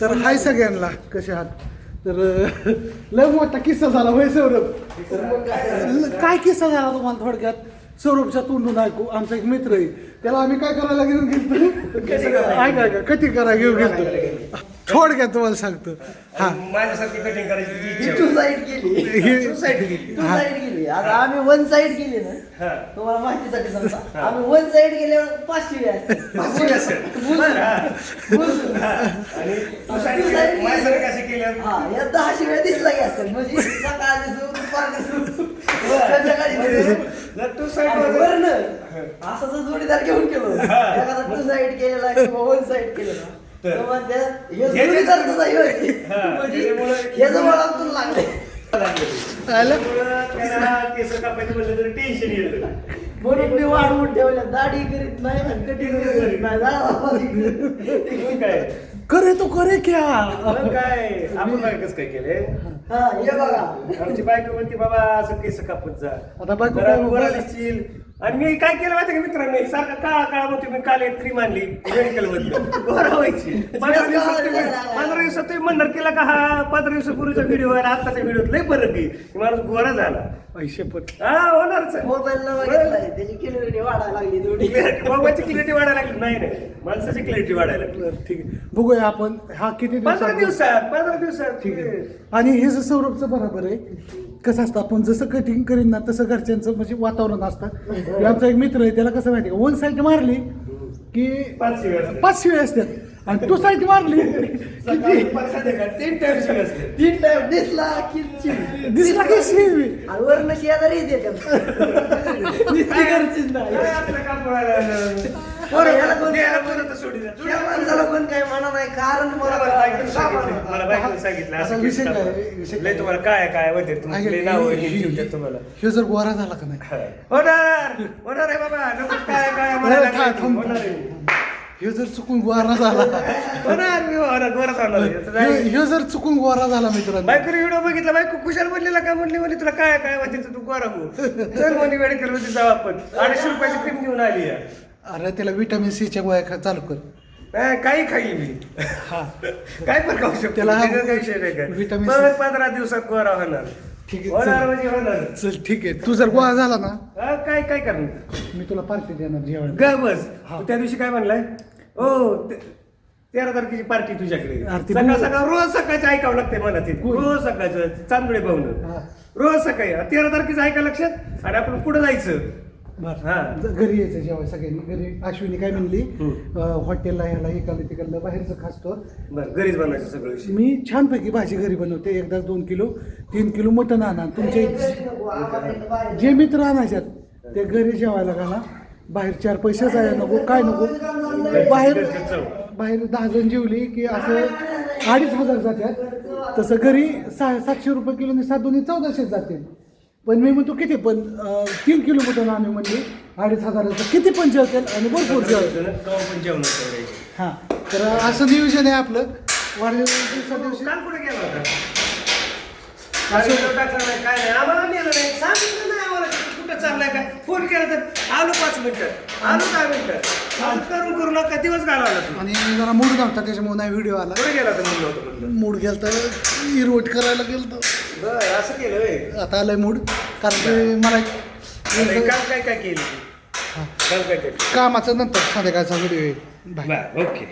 तर हाय सगळ्यांना कसे आहात. तर लय मोठा किस्सा झाला होय सौरभ. काय किस्सा झाला तुम्हाला थोडक्यात सौरभच्या तोंडून ऐकू. आमचा एक मित्र आहे त्याला आम्ही काय करायला घेऊन गेलतो ऐका कधी करायला घेऊन गेलतो थोडक्यात तुम्हाला सांगतो. हा माझ्यासारखी कटिंग करायची टू साईड गेली आता आम्ही वन साईड गेली ना तुम्हाला माहितीसाठी सांगता आम्ही वन साईड गेल्यावर 500 आणि माझ्यासारखी अशी केल्यावर हा या 10 शिव्या दिसला की असतात म्हणजे सकाळ दिसू दुपार दिसू संध्याकाळी दिसू जर तू साईड वरनं असा जर जोडीदार घेऊन गेलो एखादा टू साईड केलेला किंवा वन साईड केलेला तर म्हणतात हे जोडीदार तुझा हे म्हणजे हे जवळ तुला लागले केस कापायचं म्हणलं तरी टेन्शन येतं. म्हणून मी वाढवून ठेवल्या दाढी करीत नाही आणि कटिंग करीत नाही काय करे तो करे क्या काय आपण कसं काय केले हा हे बघा आमची बायको म्हणते बाबा असं केस कापत जा आता बायको जरा काय गोरा दिसशील. आणि मी काय केलं माहिती का मित्रांनी सारखा काळा म्हणते मी काल एक क्रीम आणली मेडिकल मधून गोरा व्हायची 15 दिवसात तुम्ही म्हणणार केला का हा 15 दिवसापूर्वीचा व्हिडिओ आणि आत्ताच्या व्हिडिओत लय फरक आहे. माणूस गोरा झाला पैशेपत हा होणारच मोबाईलला बघितलाय त्याची क्लिअरिटी वाढायला लागली थोडी मोबाईलची क्लिअरिटी वाढायला लागली नाही माणसाची क्लिअरिटी वाढायला लागली. ठीक आहे बघूया आपण हा किती 15 दिवसात ठीक आहे. आणि हे जर सौरभचं बरोबर आहे कसं असतं आपण जसं कटिंग करीन ना तसं घरच्यांचं म्हणजे वातावरण असतं. आमचा एक मित्र आहे त्याला कसं माहिती का वन साईड मारली की 5 शिवे असतात आणि टू साईड मारली तीन टाइम असते 3 टाइम दिसला की दिसला की शिवी आणि वरनं शेजारी येते दिसली घरचीच नाही याला कोण या माणसाला कोण काय म्हणा नाही कारण मला बायकोने सांगितलं आता असं विषय केस काय कापा. विषय लय तुम्हाला काय होते तुमचे नाव तुम्हाला हे जर गोरा झाला का नाही होणार आहे बाबा नको काय म्हणायला लागले. होणार आहे. हे जर चुकून गोरा झाला होणार मी गोराच होणार आहे. हे जर चुकून गोरा झाला मित्रांनो बायकोने व्हिडिओ बघितला बायको कुशाल बोललेला का म्हणली तुला काय वाटायचं तू गोरा हो चल म्हणे मेडिकल मध्ये जाऊ आपण 250 रुपयाची क्रीम घेऊन आली आहे. अरे त्याला विटामिन सीच्या गोळ्या चालू कर काही खाईल मी हा काय पण खाऊ शकतो त्याला त्याचा काही विषय नाही काय विटामिन परत 15 दिवसात गोरा होणार. ठीक आहे होणार चल. म्हणजे होणार. चल ठीक आहे तू जर गोळा झाला ना काय करणार मी तुला पार्टी देणार जेवण ग बस हा. तू त्या दिवशी काय म्हणलाय हो 13 तारखेची पार्टी तुझ्याकडे अरे ते सकाळ रोज सकाळचं ऐकावं लागतंय मला ते रोज सकाळचं चांदोळे हा. पाहुणं रोज सकाळी 13 तारखेचं ऐका लक्षात आणि आपण पुढे जायचं. हा. घरी यायचं जेव्हा सगळ्यांनी घरी अश्विनी काय म्हणली हॉटेलला ह्याला इकडलं तिकडलं बाहेरचं खासतो बरं घरीच बनवायचं सगळं विषय. मी छानपैकी भाजी घरी बनवते एकदा 2 किलो 3 किलो मटण आणा तुमचे जे मित्र आणायच्यात ते घरी जेवायला घाला. बाहेर 4 पैसे जायला नको काय नको बाहेर 10 जण जेवली की असं 2,500 जातात तसं घरी 700 रुपये किलो 7-2 जातील. पण मी म्हणतो किती पण 3 किलो मटण आम्ही म्हणजे 2,500 किती पण जेवतील आणि भरपूर जेवतील. पण जेवण करायचं. हां तर असं नियोजन आहे आपलं वाढदिवसा दिवशी. काल कुठे गेला होता टाकला नाही काय नाही आम्हाला नेलं नाही सांगितलं नाही आम्हाला कुठं चाललाय काय फोन केला तर आलो 5 मिनिटात आलो 10 मिनिटात करू नका दिवस घालवला तू. आणि जरा मूड नव्हता त्याच्यामुळे नाही व्हिडिओ आला. कुठे गेला तर म्हणलं होतं म्हणलं मूड गेलता इरवट करायला गेलतो बरं असं केलं होय. आता आलाय मूड कारण की मला काल काय केलं काल काय केलं कामाचं नंतर संध्याकाळचा व्हिडिओ आहे. बाय. बरं ओके